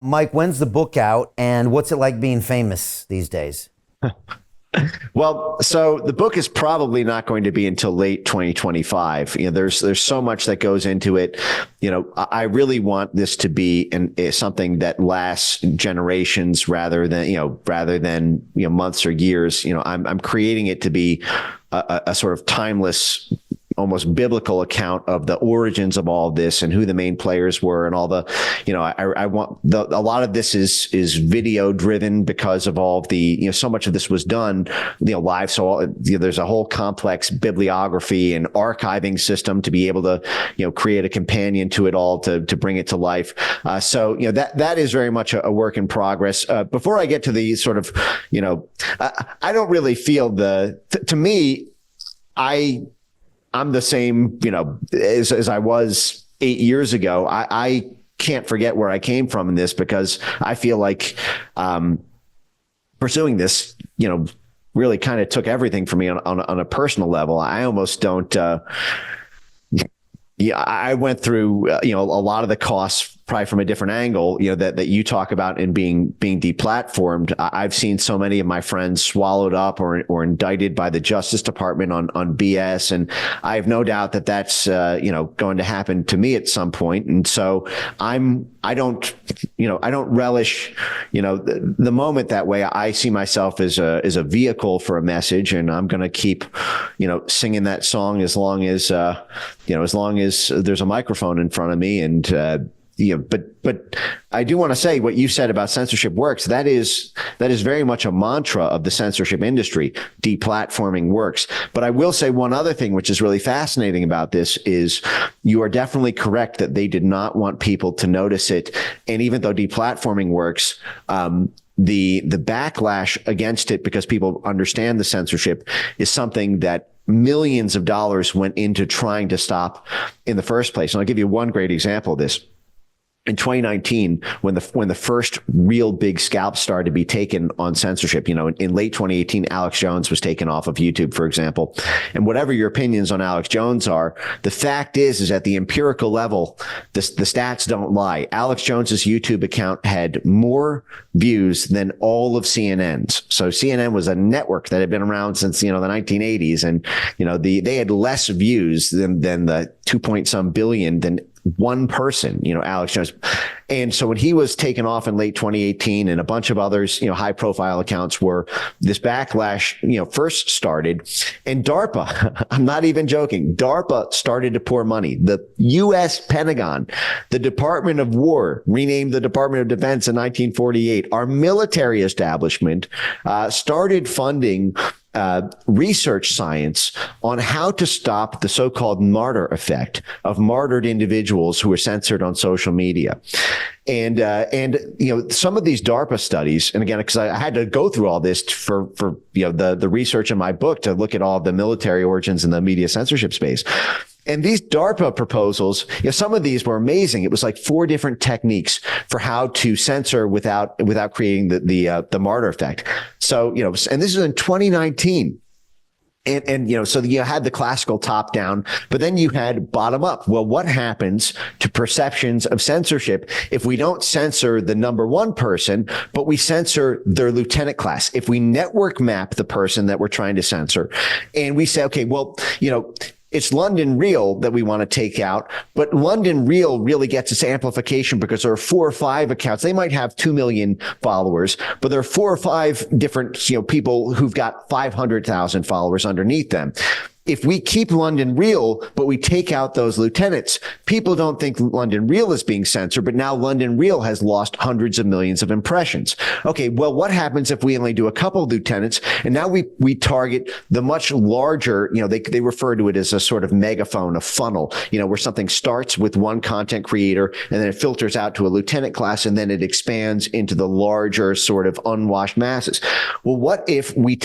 Mike, when's the book out and what's it like being famous these days? Well, so the book is probably not going to be until late 2025. There's so much that goes into it. I really want this to be something that lasts generations rather than months or years. I'm creating it to be a sort of timeless, almost biblical account of the origins of all of this and who the main players were and all the, I want a lot of this is video driven because of all of the, so much of this was done, live. So there's a whole complex bibliography and archiving system to be able to, create a companion to it all to bring it to life. So that is very much a work in progress. Before I get to the sort of, I don't really feel to me, I'm the same, as I was 8 years ago. I can't forget where I came from in this because I feel like pursuing this, really kind of took everything from me on a personal level. I almost don't. I went through, a lot of the costs probably from a different angle, that you talk about in being deplatformed. I've seen so many of my friends swallowed up or indicted by the Justice Department on BS. And I have no doubt that that's, going to happen to me at some point. And so I don't relish, the moment that way. I see myself as a vehicle for a message, and I'm going to keep, singing that song as long as there's a microphone in front of me. And, but I do want to say what you said about censorship works. That is very much a mantra of the censorship industry. Deplatforming works. But I will say one other thing, which is really fascinating about this, is you are definitely correct that they did not want people to notice it. And even though deplatforming works, the backlash against it, because people understand the censorship, is something that millions of dollars went into trying to stop in the first place. And I'll give you one great example of this. In 2019, when the first real big scalp started to be taken on censorship, in late 2018, Alex Jones was taken off of YouTube, for example. And whatever your opinions on Alex Jones are, the fact is at the empirical level, the stats don't lie. Alex Jones's YouTube account had more views than all of CNN's. So CNN was a network that had been around since, the 1980s. And, they had less views than the 2 billion than one person, Alex Jones. And so when he was taken off in late 2018 and a bunch of others, high profile accounts were, this backlash, first started. And DARPA, I'm not even joking, DARPA started to pour money. The U.S. Pentagon, the Department of War, renamed the Department of Defense in 1948, our military establishment started funding research science on how to stop the so-called martyr effect of martyred individuals who were censored on social media. And some of these DARPA studies, and again, because I had to go through all this for the research in my book to look at all the military origins in the media censorship space. And these DARPA proposals, some of these were amazing. It was like 4 different techniques for how to censor without creating the martyr effect. So, and this is in 2019. And so you had the classical top down, but then you had bottom up. Well, what happens to perceptions of censorship if we don't censor the number one person, but we censor their lieutenant class? If we network map the person that we're trying to censor and we say, okay, well, it's London Real that we want to take out, but London Real really gets its amplification because there are 4 or 5 accounts. They might have 2 million followers, but there are 4 or 5 different, people who've got 500,000 followers underneath them. If we keep London Real, but we take out those lieutenants, people don't think London Real is being censored, but now London Real has lost hundreds of millions of impressions. Okay, well, what happens if we only do a couple of lieutenants and now we target the much larger, they refer to it as a sort of megaphone, a funnel, where something starts with one content creator and then it filters out to a lieutenant class and then it expands into the larger sort of unwashed masses. Well, what if we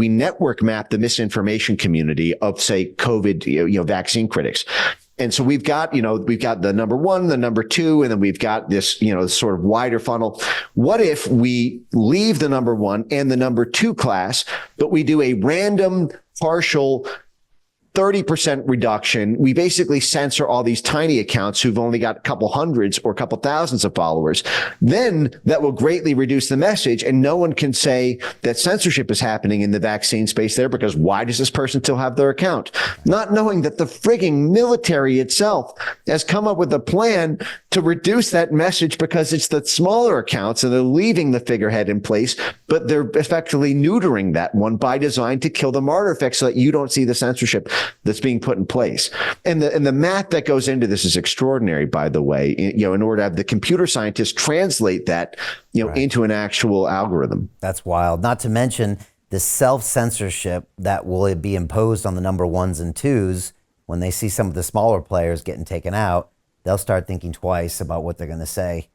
network map the misinformation community of, say, COVID, vaccine critics? And so we've got the number 1, the number 2, and then we've got this, sort of wider funnel. What if we leave the number 1 and the number 2 class, but we do a random partial 30% reduction. We basically censor all these tiny accounts who've only got a couple hundreds or a couple thousands of followers. Then that will greatly reduce the message, and no one can say that censorship is happening in the vaccine space there, because why does this person still have their account? Not knowing that the frigging military itself has come up with a plan to reduce that message, because it's the smaller accounts and they're leaving the figurehead in place, but they're effectively neutering that one by design to kill the martyr effect so that you don't see the censorship that's being put in place. And the math that goes into this is extraordinary, by the way, in order to have the computer scientists translate that, right, into an actual algorithm. That's wild. Not to mention the self-censorship that will be imposed on the number ones and twos. When they see some of the smaller players getting taken out, they'll start thinking twice about what they're going to say.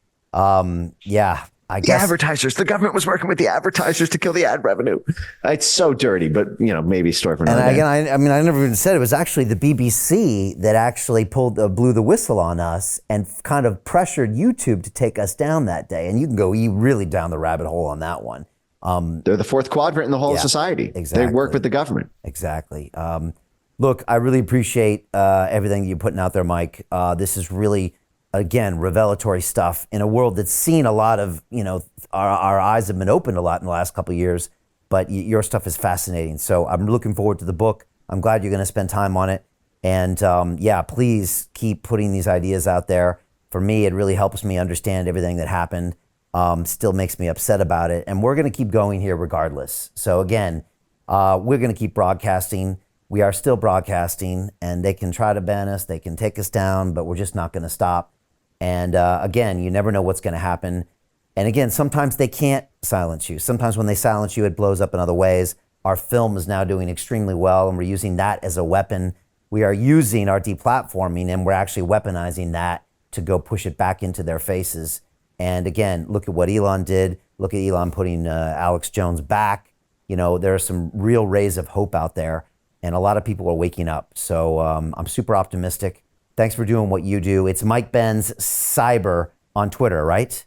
I guess advertisers, the government was working with the advertisers to kill the ad revenue. It's so dirty, but maybe a story for another day. I never even said it was actually the BBC that actually blew the whistle on us and kind of pressured YouTube to take us down that day. And you can go really down the rabbit hole on that one. They're the fourth quadrant in the whole of society. Exactly. They work with the government. Exactly. Look, I really appreciate everything you're putting out there, Mike. This is really, again, revelatory stuff in a world that's seen a lot of, our eyes have been opened a lot in the last couple of years, but your stuff is fascinating. So I'm looking forward to the book. I'm glad you're going to spend time on it. And please keep putting these ideas out there. For me, it really helps me understand everything that happened. Still makes me upset about it. And we're going to keep going here regardless. So again, we're going to keep broadcasting. We are still broadcasting, and they can try to ban us. They can take us down, but we're just not going to stop. And again, you never know what's going to happen. And again, sometimes they can't silence you. Sometimes when they silence you, it blows up in other ways. Our film is now doing extremely well, and we're using that as a weapon. We are using our deplatforming, and we're actually weaponizing that to go push it back into their faces. And again, look at what Elon did. Look at Elon putting Alex Jones back. There are some real rays of hope out there, and a lot of people are waking up. So I'm super optimistic. Thanks for doing what you do. It's Mike Benz Cyber on Twitter, right?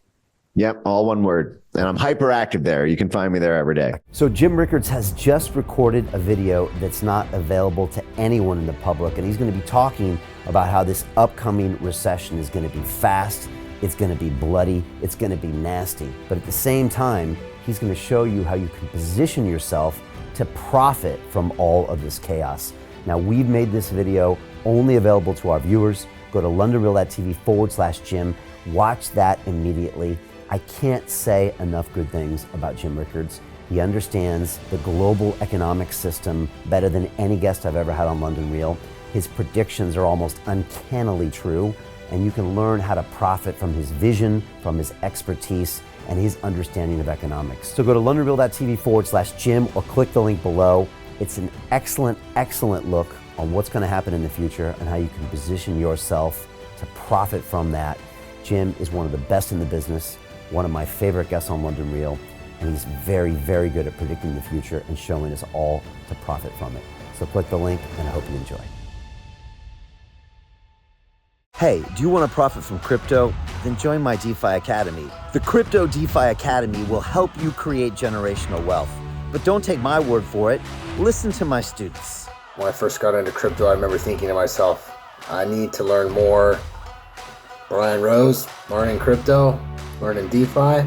Yep, all one word. And I'm hyperactive there. You can find me there every day. So Jim Rickards has just recorded a video that's not available to anyone in the public, and he's going to be talking about how this upcoming recession is going to be fast, it's going to be bloody, it's going to be nasty. But at the same time, he's going to show you how you can position yourself to profit from all of this chaos. Now, we've made this video only available to our viewers. Go to londonreal.tv/Jim. Watch that immediately. I can't say enough good things about Jim Rickards. He understands the global economic system better than any guest I've ever had on London Real. His predictions are almost uncannily true, and you can learn how to profit from his vision, from his expertise, and his understanding of economics. So go to londonreal.tv/Jim or click the link below. It's an excellent, excellent look on what's going to happen in the future and how you can position yourself to profit from that. Jim is one of the best in the business, one of my favorite guests on London Real, and he's very, very good at predicting the future and showing us all to profit from it. So click the link, and I hope you enjoy. Hey, do you want to profit from crypto? Then join my DeFi Academy. The Crypto DeFi Academy will help you create generational wealth. But don't take my word for it. Listen to my students. When I first got into crypto, I remember thinking to myself, I need to learn more. Brian Rose, learning crypto, learning DeFi,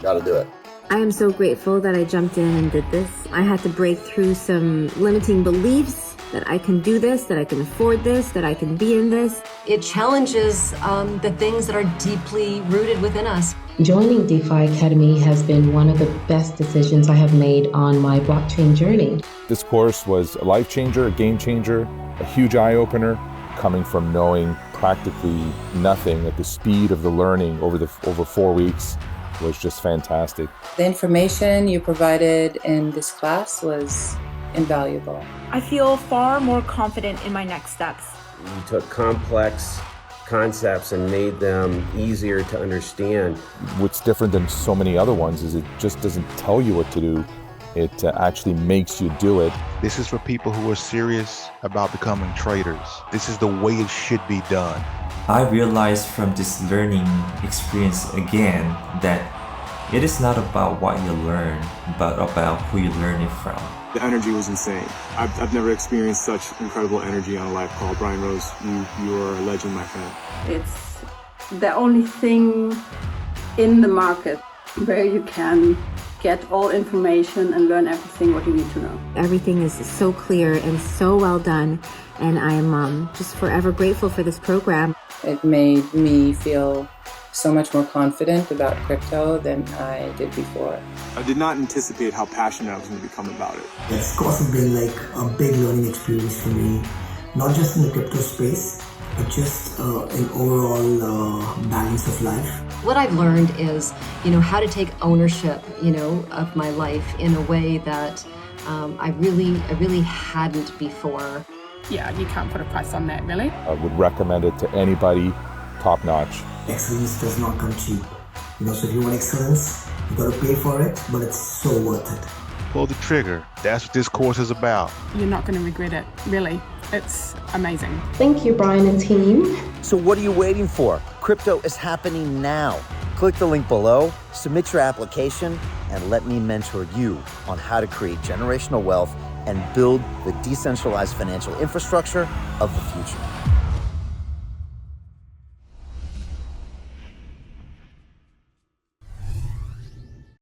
gotta do it. I am so grateful that I jumped in and did this. I had to break through some limiting beliefs that I can do this, that I can afford this, that I can be in this. It challenges the things that are deeply rooted within us. Joining DeFi Academy has been one of the best decisions I have made on my blockchain journey. This course was a life changer, a game changer, a huge eye-opener, coming from knowing practically nothing at the speed of the learning over 4 weeks was just fantastic. The information you provided in this class was invaluable. I feel far more confident in my next steps. You took complex concepts and made them easier to understand. What's different than so many other ones is it just doesn't tell you what to do. It actually makes you do it. This is for people who are serious about becoming traders. This is the way it should be done. I realized from this learning experience again that It is not about what you learn, but about who you learn it from. The energy was insane. I've never experienced such incredible energy on a live call. Brian Rose, you are a legend, my friend. It's the only thing in the market where you can get all information and learn everything what you need to know. Everything is so clear and so well done, and I'm just forever grateful for this program. It made me feel so much more confident about crypto than I did before. I did not anticipate how passionate I was going to become about it. It's also been like a big learning experience for me, not just in the crypto space, but just in overall balance of life. What I've learned is, how to take ownership, of my life in a way that I really hadn't before. Yeah, you can't put a price on that, really. I would recommend it to anybody, top notch. Excellence does not come cheap. So if you want excellence, you gotta pay for it, but it's so worth it. Pull the trigger. That's what this course is about. You're not going to regret it, really. It's amazing. Thank you, Brian and team. So what are you waiting for? Crypto is happening now. Click the link below, submit your application, and let me mentor you on how to create generational wealth and build the decentralized financial infrastructure of the future.